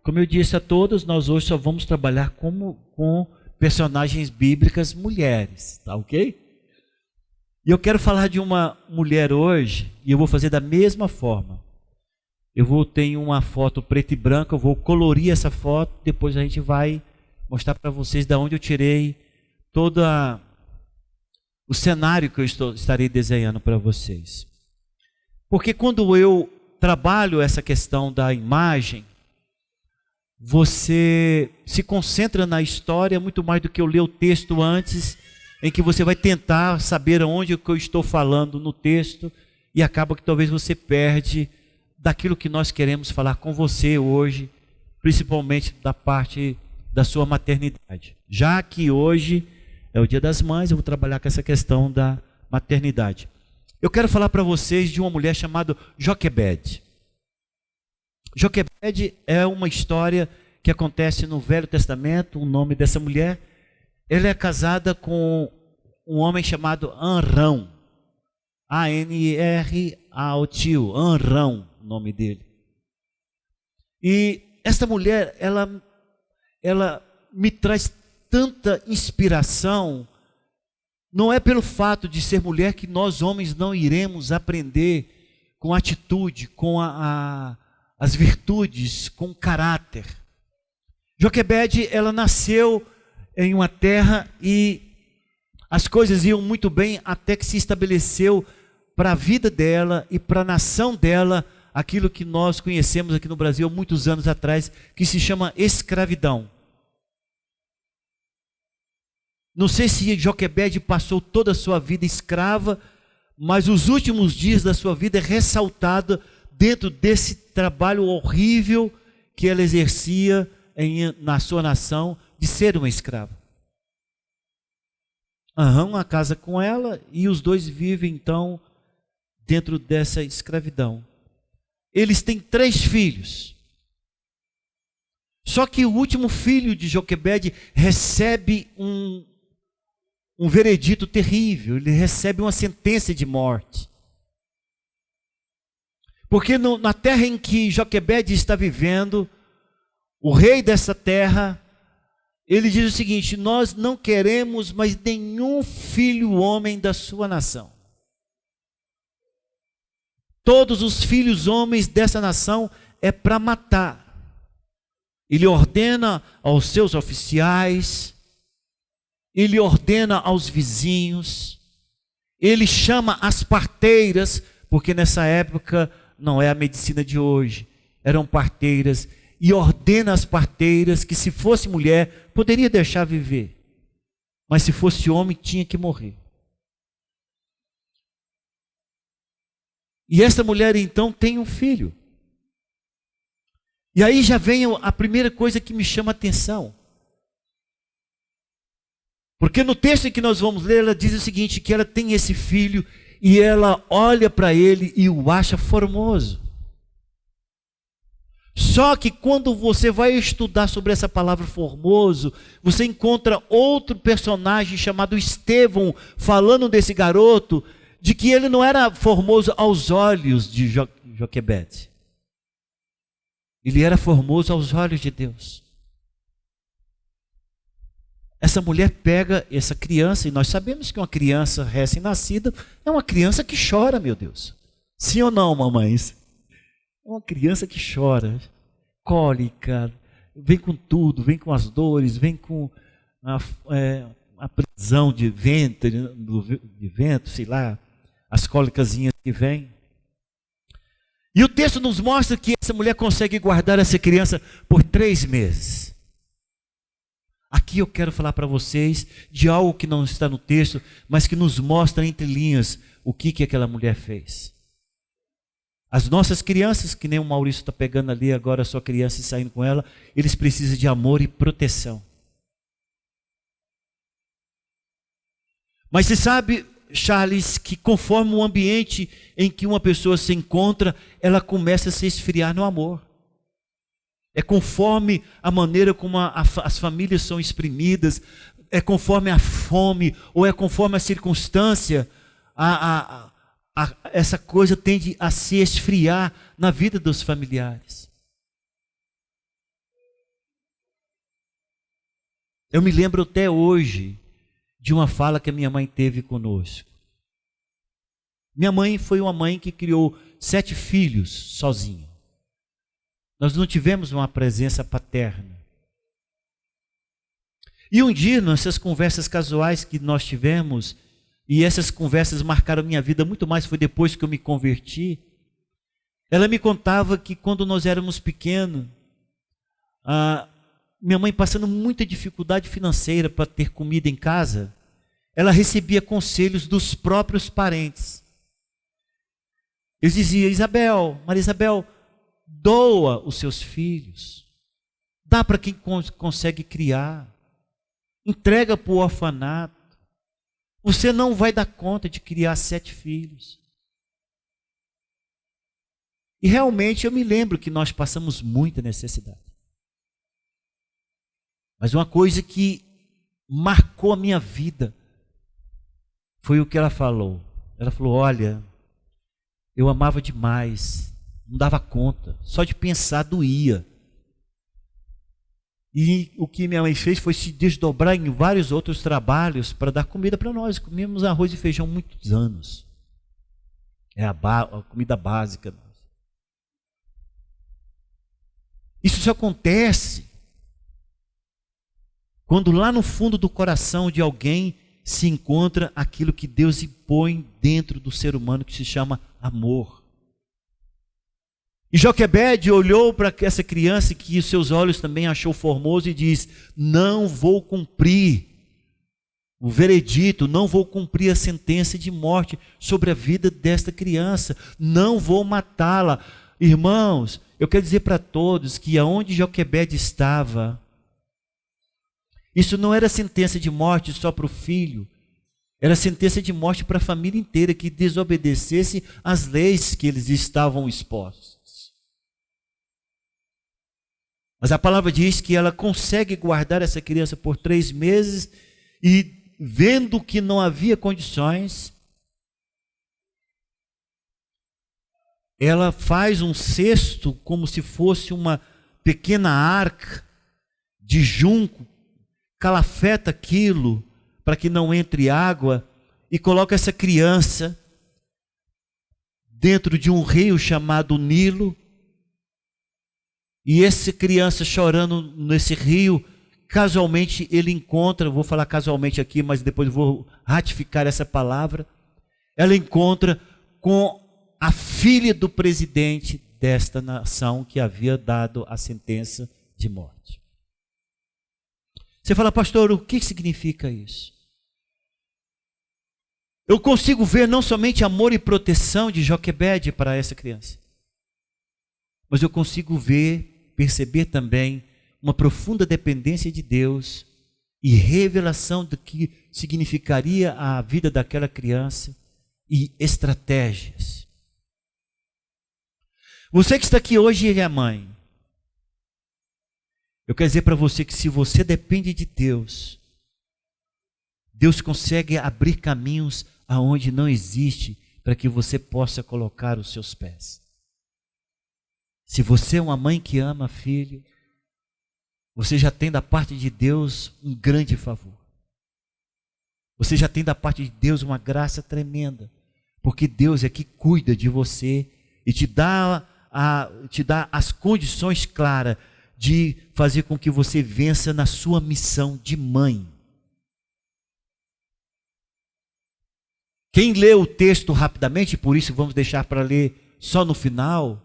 Como eu disse a todos, nós hoje só vamos trabalhar com personagens bíblicas mulheres, tá ok? E eu quero falar de uma mulher hoje, e eu vou fazer da mesma forma. Tenho uma foto preta e branca, eu vou colorir essa foto, depois a gente vai mostrar para vocês de onde eu tirei todo o cenário que eu estarei desenhando para vocês. Porque quando eu trabalho essa questão da imagem, você se concentra na história muito mais do que eu ler o texto antes, em que você vai tentar saber aonde que eu estou falando no texto, e acaba que talvez você perde daquilo que nós queremos falar com você hoje, principalmente da parte da sua maternidade. Já que hoje é o Dia das Mães, eu vou trabalhar com essa questão da maternidade. Eu quero falar para vocês de uma mulher chamada Joquebede. Joquebede é uma história que acontece no Velho Testamento. O nome dessa mulher, ela é casada com um homem chamado Anrão. A-N-R-A-O-Tio, Anrão, o nome dele. E esta mulher, ela me traz tanta inspiração. Não é pelo fato de ser mulher que nós homens não iremos aprender com atitude, com as virtudes, com caráter. Joquebede, ela nasceu em uma terra e as coisas iam muito bem até que se estabeleceu para a vida dela e para a nação dela aquilo que nós conhecemos aqui no Brasil há muitos anos atrás, que se chama escravidão. Não sei se Joquebede passou toda a sua vida escrava, mas os últimos dias da sua vida é ressaltado dentro desse trabalho horrível que ela exercia na sua nação de ser uma escrava. Arrão a casa com ela e os dois vivem então dentro dessa escravidão. Eles têm 3 filhos. Só que o último filho de Joquebede recebe um veredito terrível, ele recebe uma sentença de morte. Porque na terra em que Joquebede está vivendo, o rei dessa terra, ele diz o seguinte: nós não queremos mais nenhum filho homem da sua nação. Todos os filhos homens dessa nação é para matar. Ele ordena aos seus oficiais, ele ordena aos vizinhos, ele chama as parteiras, porque nessa época não é a medicina de hoje, eram parteiras, e ordena às parteiras que se fosse mulher, poderia deixar viver, mas se fosse homem, tinha que morrer. E esta mulher então tem um filho. E aí já vem a primeira coisa que me chama a atenção. Porque no texto que nós vamos ler, ela diz o seguinte, que ela tem esse filho e ela olha para ele e o acha formoso. Só que quando você vai estudar sobre essa palavra formoso, você encontra outro personagem chamado Estevão falando desse garoto, de que ele não era formoso aos olhos de Joquebede. Ele era formoso aos olhos de Deus. Essa mulher pega essa criança, e nós sabemos que uma criança recém-nascida é uma criança que chora, meu Deus. Sim ou não, mamães? É uma criança que chora, cólica, vem com tudo, vem com as dores, vem com a prisão de vento, sei lá, as cólicazinhas que vêm. E o texto nos mostra que essa mulher consegue guardar essa criança por 3 meses. Aqui eu quero falar para vocês de algo que não está no texto, mas que nos mostra entre linhas o que aquela mulher fez. As nossas crianças, que nem o Maurício está pegando ali agora a sua criança e saindo com ela, eles precisam de amor e proteção. Mas você sabe, Charles, que conforme o ambiente em que uma pessoa se encontra, ela começa a se esfriar no amor. É conforme a maneira como as famílias são exprimidas, é conforme a fome, ou é conforme a circunstância, essa coisa tende a se esfriar na vida dos familiares. Eu me lembro até hoje de uma fala que a minha mãe teve conosco. Minha mãe foi uma mãe que criou 7 filhos sozinha. Nós não tivemos uma presença paterna. E um dia, nessas conversas casuais que nós tivemos, e essas conversas marcaram minha vida muito mais, foi depois que eu me converti, ela me contava que quando nós éramos pequenos, minha mãe passando muita dificuldade financeira para ter comida em casa, ela recebia conselhos dos próprios parentes. Eles diziam: Maria Isabel, doa os seus filhos, dá para quem consegue criar, entrega para o orfanato, você não vai dar conta de criar 7 filhos. E realmente eu me lembro que nós passamos muita necessidade. Mas uma coisa que marcou a minha vida foi o que ela falou. Ela falou: olha, eu amava demais, não dava conta, só de pensar doía. E o que minha mãe fez foi se desdobrar em vários outros trabalhos para dar comida para nós. Comíamos arroz e feijão muitos anos. É a comida básica. Isso só acontece quando lá no fundo do coração de alguém se encontra aquilo que Deus impõe dentro do ser humano, que se chama amor. E Joquebede olhou para essa criança que os seus olhos também achou formoso e diz: não vou cumprir o veredito, não vou cumprir a sentença de morte sobre a vida desta criança, não vou matá-la. Irmãos, eu quero dizer para todos que aonde Joquebede estava, isso não era sentença de morte só para o filho, era sentença de morte para a família inteira que desobedecesse às leis que eles estavam expostos. Mas a palavra diz que ela consegue guardar essa criança por 3 meses e, vendo que não havia condições, ela faz um cesto como se fosse uma pequena arca de junco, calafeta aquilo para que não entre água e coloca essa criança dentro de um rio chamado Nilo. E essa criança chorando nesse rio, casualmente ele encontra, vou falar casualmente aqui, mas depois vou ratificar essa palavra, ela encontra com a filha do presidente desta nação que havia dado a sentença de morte. Você fala: pastor, o que significa isso? Eu consigo ver não somente amor e proteção de Joquebede para essa criança, mas eu consigo perceber também uma profunda dependência de Deus e revelação do que significaria a vida daquela criança e estratégias. Você que está aqui hoje e é mãe, eu quero dizer para você que se você depende de Deus, Deus consegue abrir caminhos aonde não existe para que você possa colocar os seus pés. Se você é uma mãe que ama filho, você já tem da parte de Deus um grande favor. Você já tem da parte de Deus uma graça tremenda, porque Deus é que cuida de você e te dá as condições claras de fazer com que você vença na sua missão de mãe. Quem lê o texto rapidamente, por isso vamos deixar para ler só no final,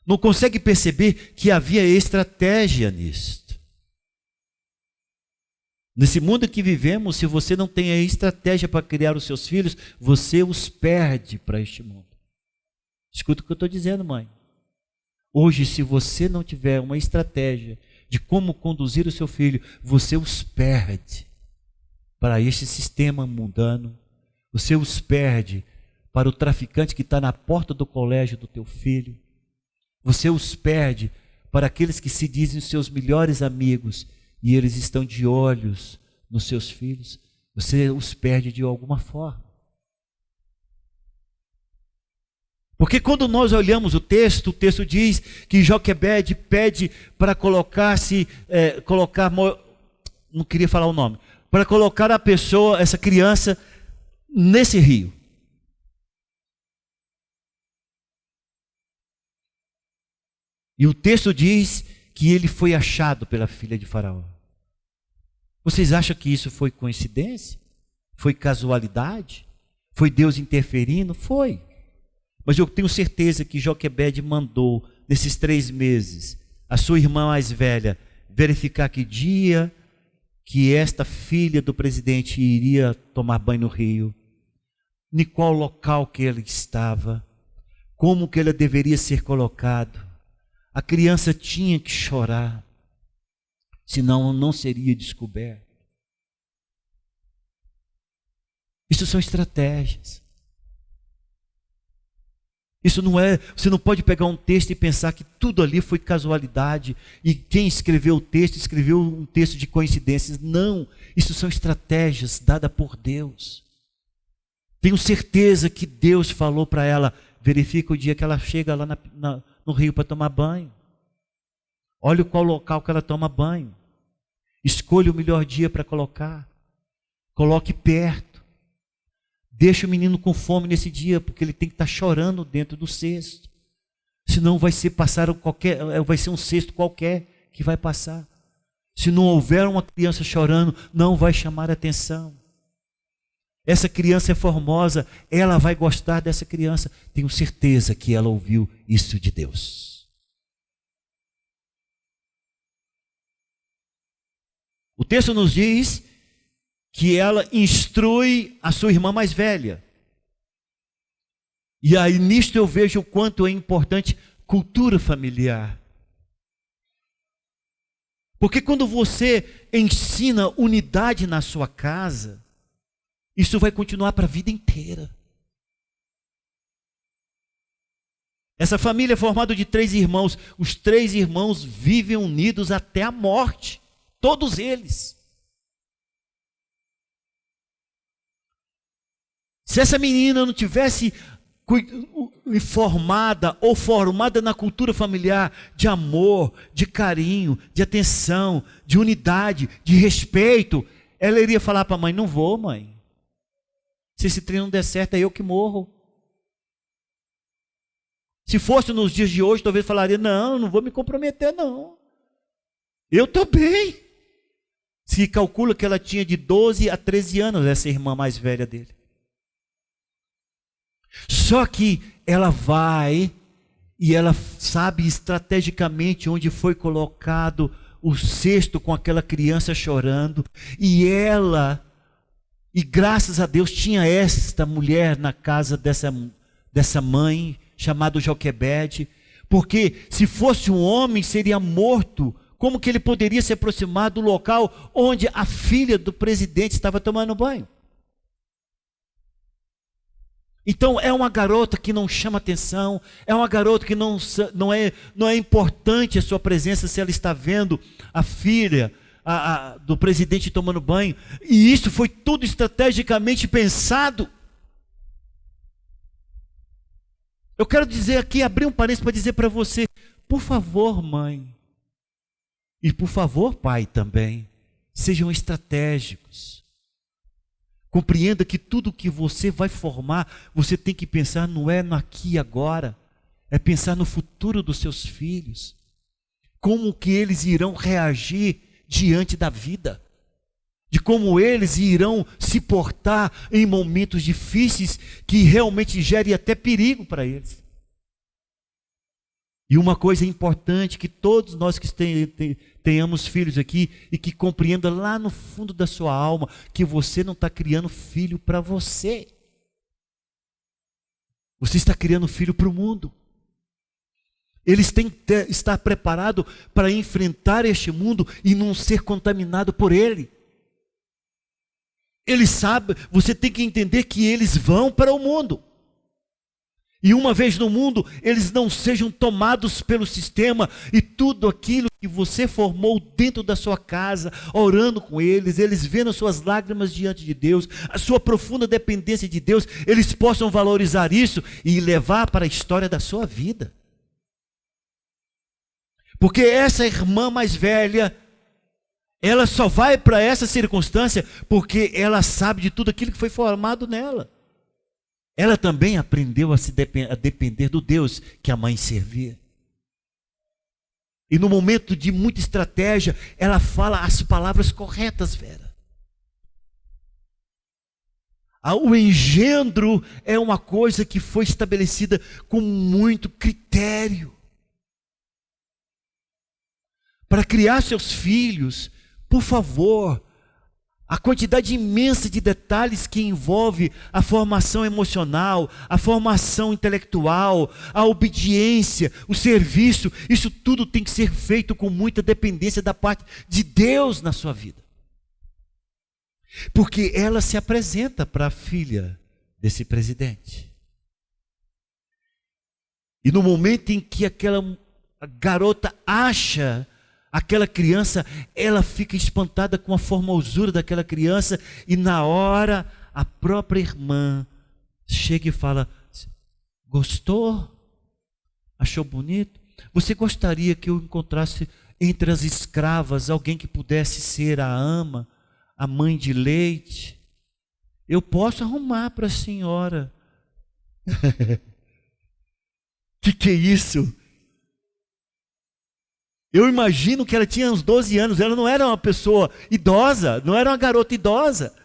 não consegue perceber que havia estratégia nisto. Nesse mundo que vivemos, se você não tem a estratégia para criar os seus filhos, você os perde para este mundo. Escuta o que eu estou dizendo, mãe. Hoje, se você não tiver uma estratégia de como conduzir o seu filho, você os perde para este sistema mundano. Você os perde para o traficante que está na porta do colégio do teu filho. Você os perde para aqueles que se dizem seus melhores amigos e eles estão de olhos nos seus filhos. Você os perde de alguma forma. Porque quando nós olhamos o texto diz que Joquebede pede para não queria falar o nome, para colocar a pessoa, essa criança, nesse rio. E o texto diz que ele foi achado pela filha de Faraó. Vocês acham que isso foi coincidência? Foi casualidade? Foi Deus interferindo? Foi. Mas eu tenho certeza que Joquebede mandou, nesses 3 meses, a sua irmã mais velha verificar que dia que esta filha do presidente iria tomar banho no rio, em qual local que ela estava, como que ela deveria ser colocada. A criança tinha que chorar, senão não seria descoberto. Isso são estratégias. Isso não é, você não pode pegar um texto e pensar que tudo ali foi casualidade e quem escreveu o texto escreveu um texto de coincidências. Não, isso são estratégias dadas por Deus. Tenho certeza que Deus falou para ela, verifica o dia que ela chega lá no rio para tomar banho. Olha qual local que ela toma banho. Escolha o melhor dia para colocar. Coloque perto. Deixa o menino com fome nesse dia, porque ele tem que estar chorando dentro do cesto. Senão vai ser um cesto qualquer que vai passar. Se não houver uma criança chorando, não vai chamar a atenção. Essa criança é formosa, ela vai gostar dessa criança. Tenho certeza que ela ouviu isso de Deus. O texto nos diz que ela instrui a sua irmã mais velha. E aí nisto eu vejo o quanto é importante cultura familiar. Porque quando você ensina unidade na sua casa, isso vai continuar para a vida inteira. Essa família é formada de 3 irmãos. Os 3 irmãos vivem unidos até a morte. Todos eles. Se essa menina não tivesse informada ou formada na cultura familiar de amor, de carinho, de atenção, de unidade, de respeito, ela iria falar para a mãe, não vou, mãe. Se esse trem não der certo, é eu que morro. Se fosse nos dias de hoje, talvez falaria, não vou me comprometer, não. Eu estou bem. Se calcula que ela tinha de 12 a 13 anos, essa irmã mais velha dele. Só que ela vai e ela sabe estrategicamente onde foi colocado o cesto com aquela criança chorando. E graças a Deus tinha esta mulher na casa dessa mãe, chamada Joquebede, porque se fosse um homem seria morto. Como que ele poderia se aproximar do local onde a filha do presidente estava tomando banho? Então é uma garota que não chama atenção, é uma garota que não é importante a sua presença se ela está vendo a filha do presidente tomando banho. E isso foi tudo estrategicamente pensado. Eu quero dizer aqui, abrir um parênteses para dizer para você, por favor, mãe, e por favor, pai também, sejam estratégicos. Compreenda que tudo que você vai formar, você tem que pensar não é no aqui e agora, é pensar no futuro dos seus filhos. Como que eles irão reagir diante da vida. De como eles irão se portar em momentos difíceis que realmente gerem até perigo para eles. E uma coisa importante que todos nós que tenhamos filhos aqui e que compreenda lá no fundo da sua alma que você não está criando filho para você. Você está criando filho para o mundo. Eles têm que estar preparados para enfrentar este mundo e não ser contaminado por ele. Eles sabem, você tem que entender que eles vão para o mundo. E uma vez no mundo, eles não sejam tomados pelo sistema e tudo aquilo que você formou dentro da sua casa, orando com eles vendo as suas lágrimas diante de Deus, a sua profunda dependência de Deus, eles possam valorizar isso e levar para a história da sua vida. Porque essa irmã mais velha, Ela só vai para essa circunstância porque ela sabe de tudo aquilo que foi formado nela. Ela também aprendeu a depender do Deus que a mãe servia. E no momento de muita estratégia, ela fala as palavras corretas, Vera. O engendro é uma coisa que foi estabelecida com muito critério. Para criar seus filhos, por favor, a quantidade imensa de detalhes que envolve a formação emocional, a formação intelectual, a obediência, o serviço, isso tudo tem que ser feito com muita dependência da parte de Deus na sua vida. Porque ela se apresenta para a filha desse presidente. E no momento em que aquela garota acha aquela criança, ela fica espantada com a formosura daquela criança, e na hora a própria irmã chega e fala: gostou? Achou bonito? Você gostaria que eu encontrasse entre as escravas alguém que pudesse ser a ama, a mãe de leite? Eu posso arrumar para a senhora. Que é isso? Eu imagino que ela tinha uns 12 anos, ela não era uma pessoa idosa, não era uma garota idosa.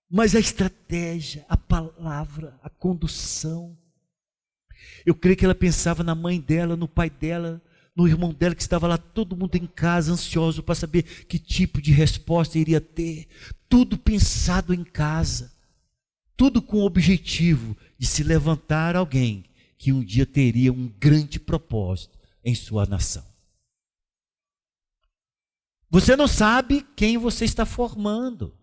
Mas a estratégia, a palavra, a condução. Eu creio que ela pensava na mãe dela, no pai dela, no irmão dela que estava lá, todo mundo em casa, ansioso para saber que tipo de resposta iria ter. Tudo pensado em casa. Tudo com o objetivo de se levantar alguém que um dia teria um grande propósito em sua nação. Você não sabe quem você está formando.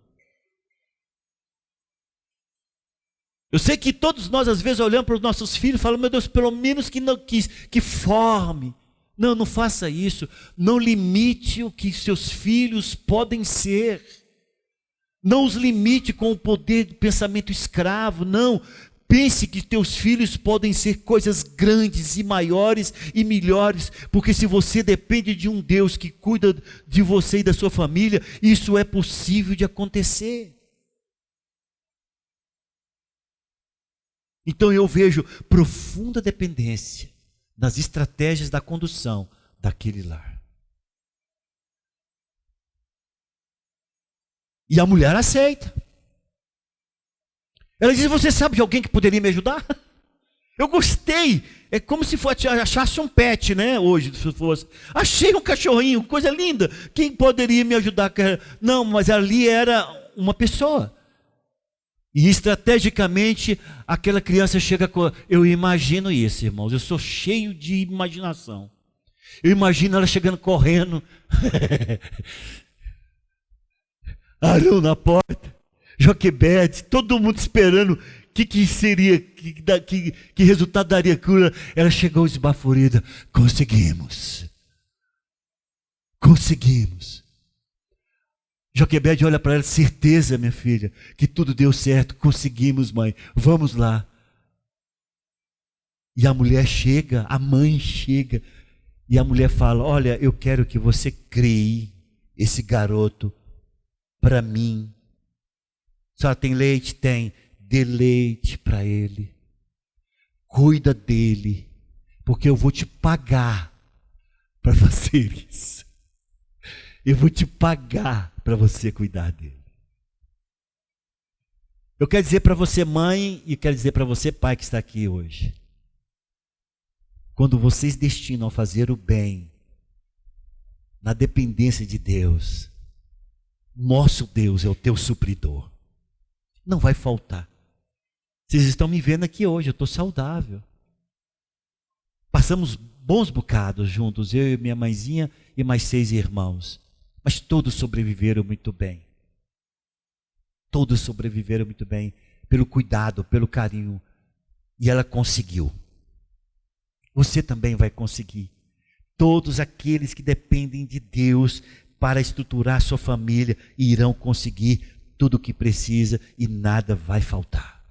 Eu sei que todos nós às vezes olhamos para os nossos filhos e falamos: meu Deus, pelo menos que forme. Não, não faça isso. Não limite o que seus filhos podem ser. Não os limite com o poder do pensamento escravo. Não. Pense que teus filhos podem ser coisas grandes e maiores e melhores, porque se você depende de um Deus que cuida de você e da sua família, isso é possível de acontecer. Então eu vejo profunda dependência nas estratégias da condução daquele lar. E a mulher aceita. Ela diz: você sabe de alguém que poderia me ajudar? Eu gostei. É como se achasse um pet, né? Hoje, se fosse. Achei um cachorrinho, coisa linda. Quem poderia me ajudar? Não, mas ali era uma pessoa. E estrategicamente, aquela criança chega com... Eu imagino isso, irmãos. Eu sou cheio de imaginação. Eu imagino ela chegando correndo. Arão na porta. Joquebede, todo mundo esperando que seria, que resultado daria cura. Ela chegou esbaforida. Conseguimos. Joquebede olha para ela: certeza, minha filha, que tudo deu certo. Conseguimos, mãe, vamos lá. E a mulher chega, a mãe chega, e a mulher fala: olha, eu quero que você crie esse garoto para mim. A senhora tem leite? Tem. Dê leite para ele. Cuida dele. Porque eu vou te pagar para fazer isso. Eu vou te pagar para você cuidar dele. Eu quero dizer para você, mãe, e quero dizer para você, pai, que está aqui hoje. Quando vocês destinam a fazer o bem, na dependência de Deus, nosso Deus é o teu supridor. Não vai faltar. Vocês estão me vendo aqui hoje, eu estou saudável. Passamos bons bocados juntos, eu e minha mãezinha e mais 6 irmãos. Mas todos sobreviveram muito bem. Todos sobreviveram muito bem, pelo cuidado, pelo carinho. E ela conseguiu. Você também vai conseguir. Todos aqueles que dependem de Deus para estruturar sua família irão conseguir tudo o que precisa e nada vai faltar.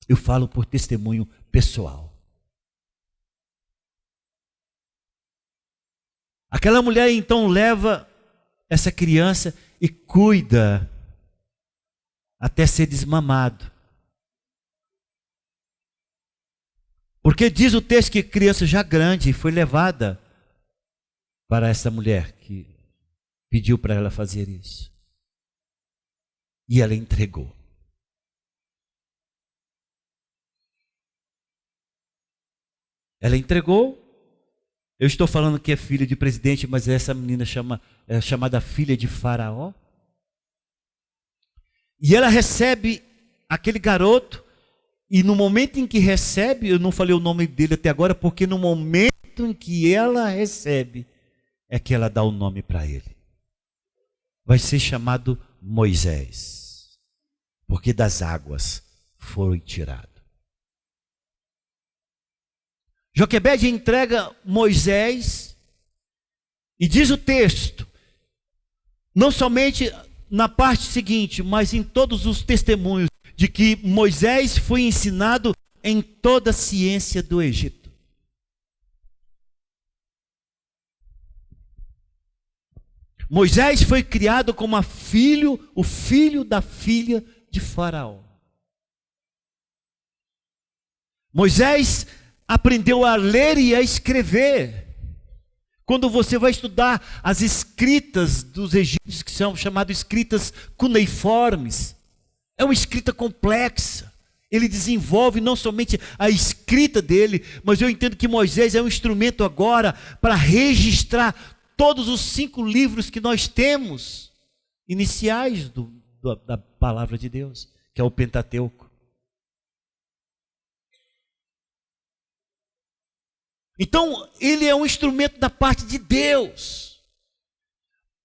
Eu falo por testemunho pessoal. Aquela mulher então leva essa criança e cuida até ser desmamado. Porque diz o texto que a criança já grande foi levada para essa mulher que pediu para ela fazer isso. E ela entregou. Ela entregou. Eu estou falando que é filha de presidente, mas essa menina é chamada filha de Faraó. E ela recebe aquele garoto, e no momento em que recebe, eu não falei o nome dele até agora, porque no momento em que ela recebe, é que ela dá o nome para ele. Vai ser chamado Moisés, porque das águas foi tirado. Joquebede entrega Moisés, e diz o texto, não somente na parte seguinte, mas em todos os testemunhos, de que Moisés foi ensinado em toda a ciência do Egito. Moisés foi criado como o filho da filha de Faraó. Moisés aprendeu a ler e a escrever. Quando você vai estudar as escritas dos egípcios, que são chamadas escritas cuneiformes, é uma escrita complexa. Ele desenvolve não somente a escrita dele, mas eu entendo que Moisés é um instrumento agora para registrar todos os 5 livros que nós temos, iniciais da palavra de Deus, que é o Pentateuco. Então, ele é um instrumento da parte de Deus.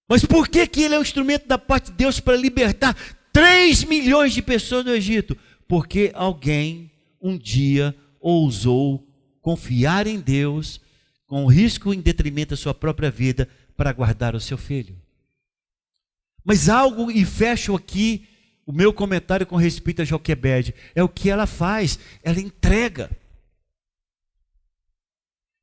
Mas por que ele é um instrumento da parte de Deus para libertar 3 milhões de pessoas no Egito? Porque alguém um dia ousou confiar em Deus, com risco em detrimento da sua própria vida, para guardar o seu filho. Mas algo, e fecho aqui o meu comentário com respeito a Joquebede, é o que ela faz, ela entrega.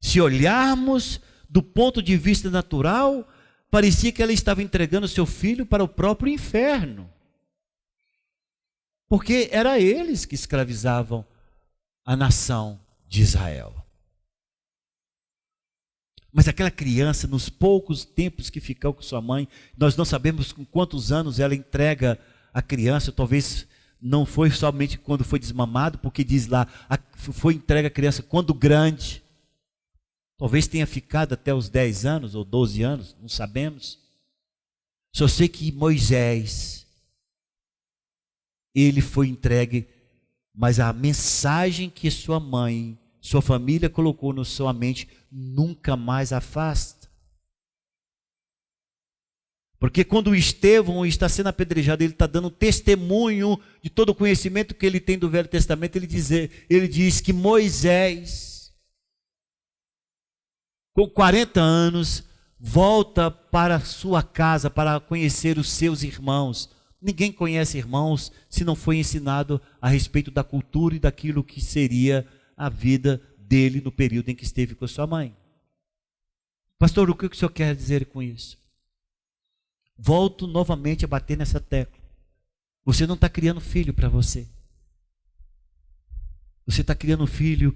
Se olharmos do ponto de vista natural, parecia que ela estava entregando seu filho para o próprio inferno. Porque era eles que escravizavam a nação de Israel. Mas aquela criança, nos poucos tempos que ficou com sua mãe, nós não sabemos com quantos anos ela entrega a criança, talvez não foi somente quando foi desmamado, porque diz lá, foi entregue a criança quando grande. Talvez tenha ficado até os 10 anos ou 12 anos, não sabemos. Só sei que Moisés, ele foi entregue, mas a mensagem que sua mãe, sua família colocou na sua mente, nunca mais afasta. Porque quando o Estevão está sendo apedrejado, ele está dando testemunho de todo o conhecimento que ele tem do Velho Testamento. Ele diz que Moisés, com 40 anos, volta para sua casa para conhecer os seus irmãos. Ninguém conhece irmãos se não foi ensinado a respeito da cultura e daquilo que seria a vida dele no período em que esteve com a sua mãe. Pastor, o que o senhor quer dizer com isso? Volto novamente a bater nessa tecla. Você não está criando filho para você. Você está criando um filho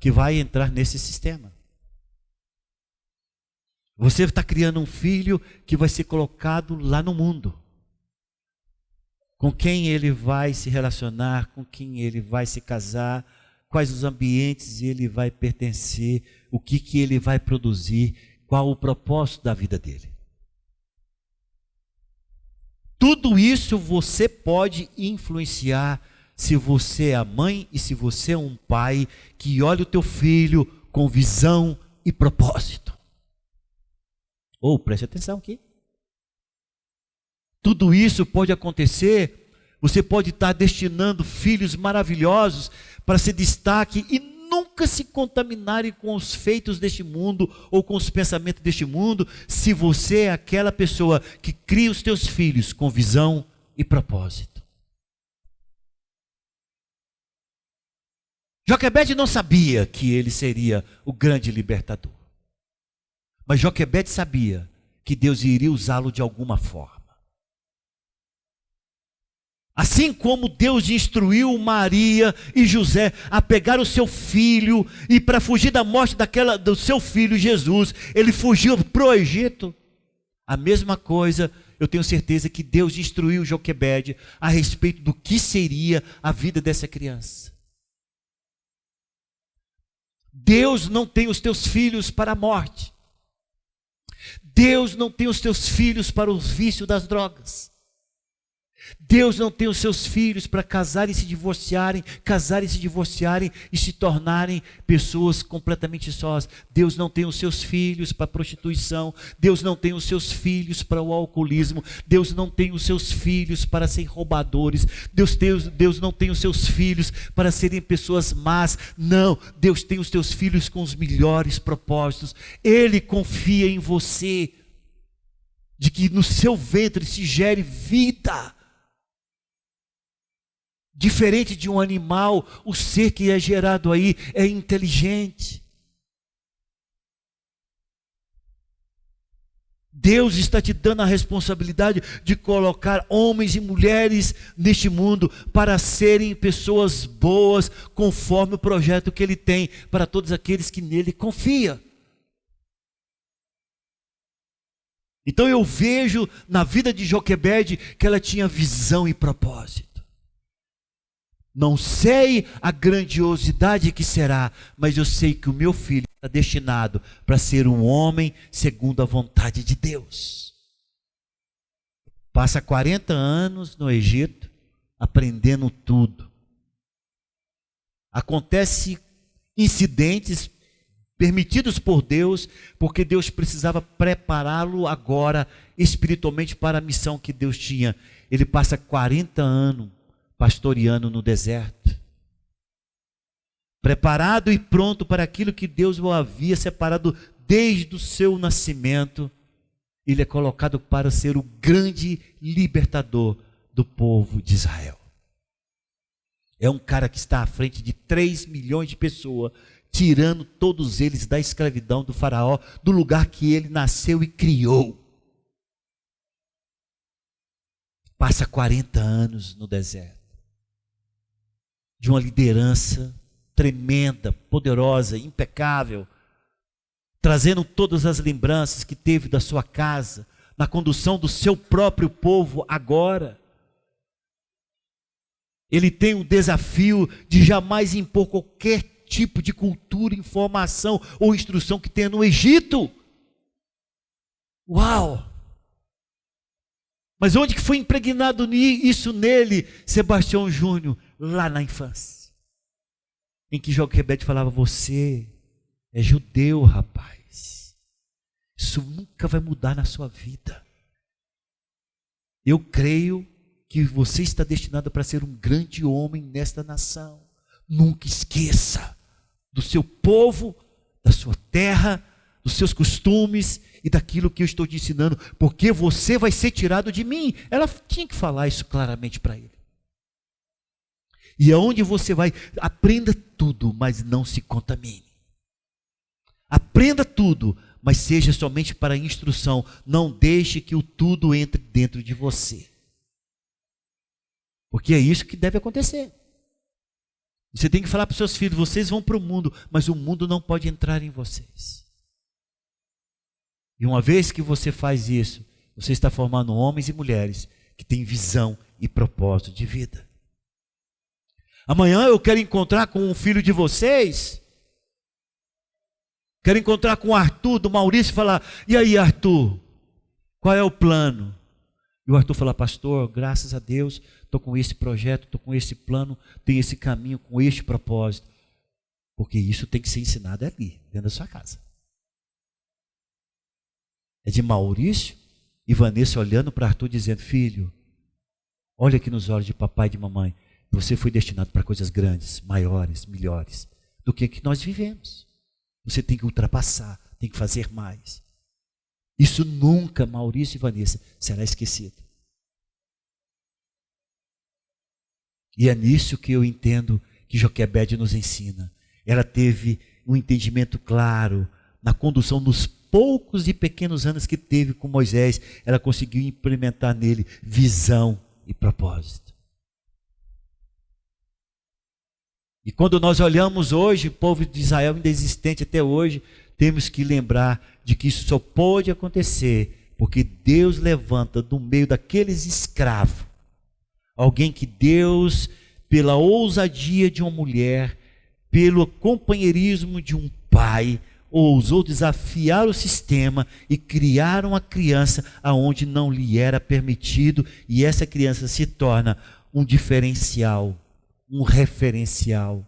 que vai entrar nesse sistema. Você está criando um filho que vai ser colocado lá no mundo. Com quem ele vai se relacionar, com quem ele vai se casar, quais os ambientes ele vai pertencer, o que ele vai produzir, qual o propósito da vida dele. Tudo isso você pode influenciar se você é a mãe e se você é um pai que olha o teu filho com visão e propósito. Preste atenção aqui. Tudo isso pode acontecer, você pode estar destinando filhos maravilhosos para ser destaque e nunca se contaminarem com os feitos deste mundo ou com os pensamentos deste mundo, se você é aquela pessoa que cria os teus filhos com visão e propósito. Joquebede não sabia que ele seria o grande libertador. Mas Joquebede sabia que Deus iria usá-lo de alguma forma. Assim como Deus instruiu Maria e José a pegar o seu filho e para fugir da morte do seu filho Jesus, ele fugiu para o Egito. A mesma coisa, eu tenho certeza que Deus instruiu Joquebede a respeito do que seria a vida dessa criança. Deus não tem os teus filhos para a morte. Deus não tem os teus filhos para o vício das drogas. Deus não tem os seus filhos para casarem e se divorciarem e se tornarem pessoas completamente sós. Deus não tem os seus filhos para a prostituição. Deus não tem os seus filhos para o alcoolismo. Deus não tem os seus filhos para serem roubadores. Deus não tem os seus filhos para serem pessoas más. Não, Deus tem os teus filhos com os melhores propósitos. Ele confia em você, de que no seu ventre se gere vida. Diferente de um animal, o ser que é gerado aí é inteligente. Deus está te dando a responsabilidade de colocar homens e mulheres neste mundo para serem pessoas boas, conforme o projeto que Ele tem para todos aqueles que nele confiam. Então eu vejo na vida de Joquebede que ela tinha visão e propósito. Não sei a grandiosidade que será, mas eu sei que o meu filho está destinado para ser um homem segundo a vontade de Deus. Passa 40 anos no Egito, aprendendo tudo. Acontece incidentes permitidos por Deus, porque Deus precisava prepará-lo agora espiritualmente para a missão que Deus tinha. Ele passa 40 anos pastoreando no deserto, preparado e pronto para aquilo que Deus o havia separado desde o seu nascimento. Ele é colocado para ser o grande libertador do povo de Israel. É um cara que está à frente de 3 milhões de pessoas, tirando todos eles da escravidão do faraó, do lugar que ele nasceu e criou. Passa 40 anos no deserto, de uma liderança tremenda, poderosa, impecável, trazendo todas as lembranças que teve da sua casa, na condução do seu próprio povo agora. Ele tem o desafio de jamais impor qualquer tipo de cultura, informação ou instrução que tenha no Egito. Uau! Mas onde que foi impregnado isso nele, Sebastião Júnior? Lá na infância, em que Joquebede falava: você é judeu, rapaz, isso nunca vai mudar na sua vida. Eu creio que você está destinado para ser um grande homem nesta nação. Nunca esqueça do seu povo, da sua terra, dos seus costumes e daquilo que eu estou te ensinando, porque você vai ser tirado de mim. Ela tinha que falar isso claramente para ele. E aonde você vai, aprenda tudo, mas não se contamine. Aprenda tudo, mas seja somente para instrução. Não deixe que o tudo entre dentro de você. Porque é isso que deve acontecer. Você tem que falar para os seus filhos: vocês vão para o mundo, mas o mundo não pode entrar em vocês. E uma vez que você faz isso, você está formando homens e mulheres que têm visão e propósito de vida. Amanhã eu quero encontrar com um filho de vocês. Quero encontrar com o Arthur, do Maurício, e falar: e aí, Arthur, qual é o plano? E o Arthur falar: pastor, graças a Deus, estou com esse projeto, estou com esse plano, tenho esse caminho, com este propósito. Porque isso tem que ser ensinado ali, dentro da sua casa. É de Maurício e Vanessa olhando para Arthur dizendo: filho, olha aqui nos olhos de papai e de mamãe. Você foi destinado para coisas grandes, maiores, melhores do que nós vivemos. Você tem que ultrapassar, tem que fazer mais. Isso nunca, Maurício e Vanessa, será esquecido. E é nisso que eu entendo que Joquebede nos ensina. Ela teve um entendimento claro na condução dos poucos e pequenos anos que teve com Moisés, ela conseguiu implementar nele visão e propósito. E quando nós olhamos hoje, o povo de Israel ainda existente até hoje, temos que lembrar de que isso só pode acontecer porque Deus levanta do meio daqueles escravos alguém que Deus, pela ousadia de uma mulher, pelo companheirismo de um pai, ousou desafiar o sistema e criar uma criança aonde não lhe era permitido, e essa criança se torna um diferencial, um referencial,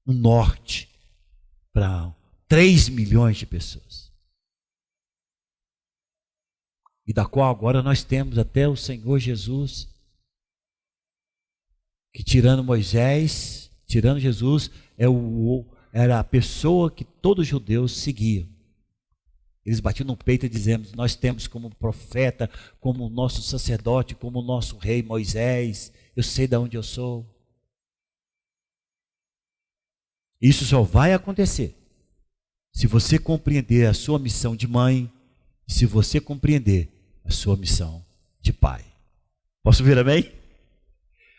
um norte para 3 milhões de pessoas. E da qual agora nós temos até o Senhor Jesus, que tirando Moisés, tirando Jesus, era a pessoa que todos os judeus seguiam. Eles batiam no peito e diziam: nós temos como profeta, como nosso sacerdote, como nosso rei Moisés, eu sei de onde eu sou. Isso só vai acontecer se você compreender a sua missão de mãe, se você compreender a sua missão de pai. Posso ver, amém?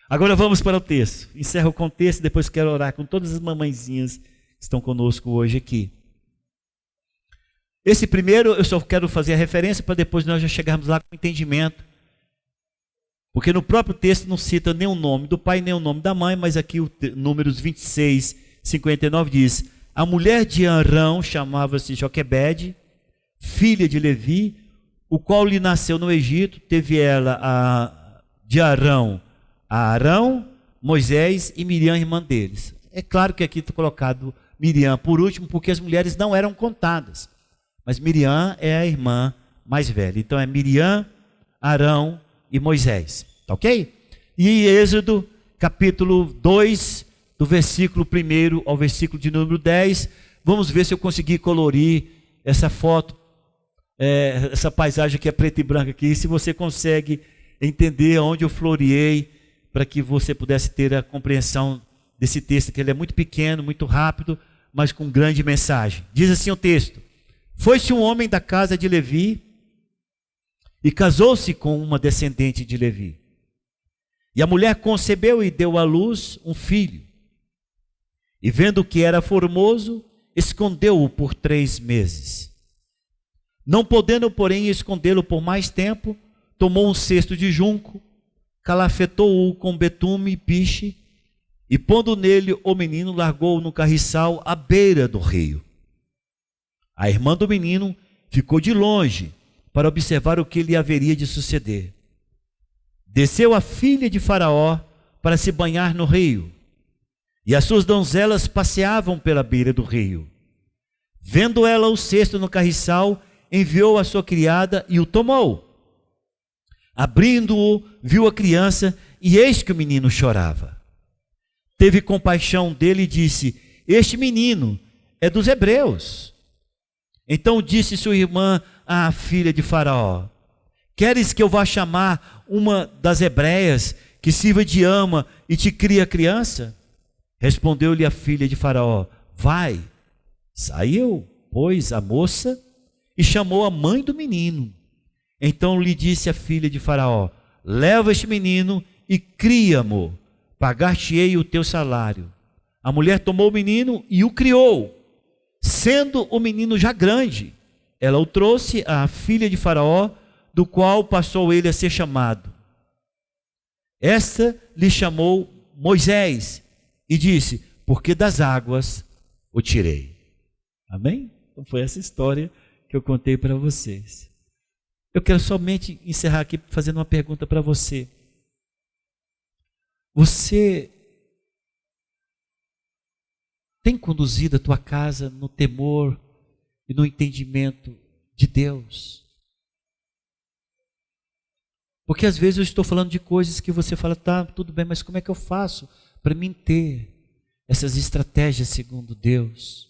Agora vamos para o texto. Encerro com o texto, depois quero orar com todas as mamãezinhas que estão conosco hoje aqui. Esse primeiro eu só quero fazer a referência para depois nós já chegarmos lá com entendimento. Porque no próprio texto não cita nem o nome do pai, nem o nome da mãe, mas aqui o Números 26, 59 diz: a mulher de Arão chamava-se Joquebede, filha de Levi, o qual lhe nasceu no Egito. Teve ela de Arão a Arão, Moisés e Miriam, irmã deles. É claro que aqui está colocado Miriam por último, porque as mulheres não eram contadas. Mas Miriam é a irmã mais velha. Então é Miriam, Arão e Moisés. Tá ok? E Êxodo, capítulo 2, do versículo 1 ao versículo de número 10. Vamos ver se eu consegui colorir essa foto, essa paisagem que é preta e branca aqui. Se você consegue entender onde eu floreei, para que você pudesse ter a compreensão desse texto, que ele é muito pequeno, muito rápido, mas com grande mensagem. Diz assim o texto: foi-se um homem da casa de Levi e casou-se com uma descendente de Levi. E a mulher concebeu e deu à luz um filho. E vendo que era formoso, escondeu-o por 3 meses. Não podendo, porém, escondê-lo por mais tempo, tomou um cesto de junco, calafetou-o com betume e piche, e pondo nele o menino, largou-o no carriçal à beira do rio. A irmã do menino ficou de longe para observar o que lhe haveria de suceder. Desceu a filha de Faraó para se banhar no rio, e as suas donzelas passeavam pela beira do rio. Vendo ela o cesto no carriçal, enviou a sua criada e o tomou. Abrindo-o, viu a criança, e eis que o menino chorava. Teve compaixão dele e disse: este menino é dos hebreus. Então disse sua irmã à filha de Faraó: queres que eu vá chamar uma das hebreias, que sirva de ama e te crie a criança? Respondeu-lhe a filha de Faraó: vai. Saiu, pois, a moça e chamou a mãe do menino. Então lhe disse a filha de Faraó: leva este menino e cria-mo, pagar-te-ei o teu salário. A mulher tomou o menino e o criou. Sendo o menino já grande, ela o trouxe à filha de Faraó, do qual passou ele a ser chamado. Esta lhe chamou Moisés e disse: porque das águas o tirei. Amém? Então foi essa história que eu contei para vocês. Eu quero somente encerrar aqui fazendo uma pergunta para você. Você tem conduzido a tua casa no temor e no entendimento de Deus? Porque às vezes eu estou falando de coisas que você fala: tá, tudo bem, mas como é que eu faço para mim ter essas estratégias segundo Deus?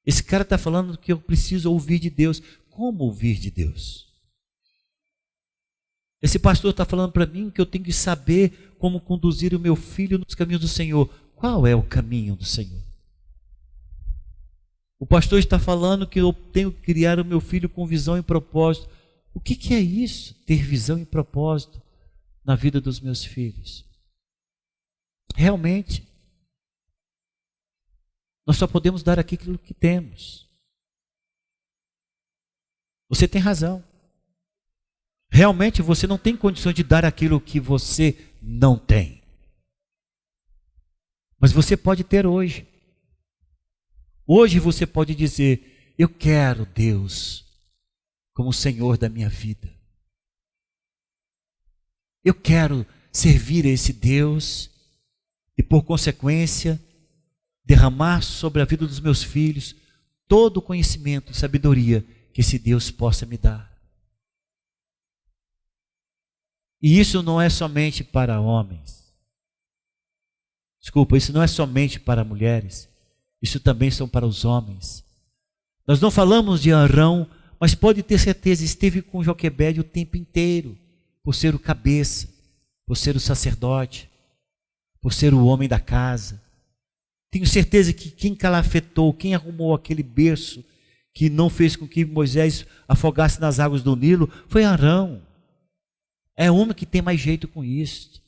Esse cara está falando que eu preciso ouvir de Deus. Como ouvir de Deus? Esse pastor está falando para mim que eu tenho que saber como conduzir o meu filho nos caminhos do Senhor. Qual é o caminho do Senhor? O pastor está falando que eu tenho que criar o meu filho com visão e propósito. O que é isso? Ter visão e propósito na vida dos meus filhos. Realmente, nós só podemos dar aquilo que temos. Você tem razão. Realmente você não tem condições de dar aquilo que você não tem. Mas você pode ter hoje. Hoje você pode dizer: eu quero Deus como o Senhor da minha vida. Eu quero servir a esse Deus e, por consequência, derramar sobre a vida dos meus filhos todo o conhecimento e sabedoria que esse Deus possa me dar. E isso não é somente para homens. Desculpa, isso não é somente para mulheres. Isso também são para os homens. Nós não falamos de Arão, mas pode ter certeza, esteve com Joquebede o tempo inteiro, por ser o cabeça, por ser o sacerdote, por ser o homem da casa. Tenho certeza que quem calafetou, quem arrumou aquele berço, que não fez com que Moisés afogasse nas águas do Nilo, foi Arão. É homem que tem mais jeito com isso.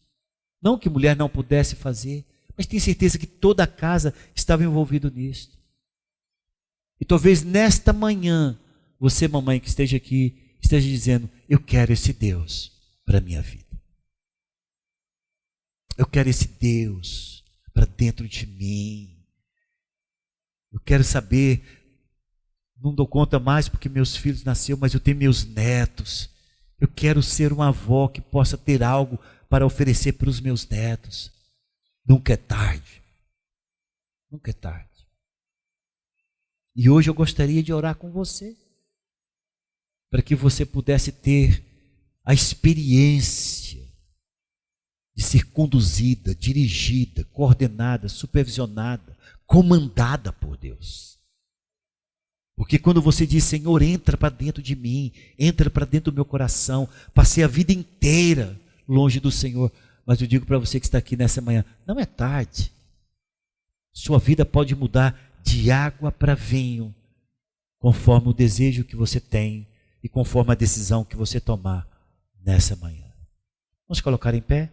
Não que mulher não pudesse fazer, mas tenho certeza que toda a casa estava envolvida nisso. E talvez nesta manhã, você, mamãe, que esteja aqui, esteja dizendo: eu quero esse Deus para a minha vida. Eu quero esse Deus para dentro de mim. Eu quero saber, não dou conta mais porque meus filhos nasceram, mas eu tenho meus netos. Eu quero ser uma avó que possa ter algo para oferecer para os meus netos. Nunca é tarde. Nunca é tarde. E hoje eu gostaria de orar com você, para que você pudesse ter a experiência de ser conduzida, dirigida, coordenada, supervisionada, comandada por Deus. Porque quando você diz: Senhor, entra para dentro de mim, entra para dentro do meu coração, passei a vida inteira longe do Senhor, mas eu digo para você que está aqui nessa manhã, não é tarde. Sua vida pode mudar de água para vinho, conforme o desejo que você tem e conforme a decisão que você tomar nessa manhã. Vamos colocar em pé?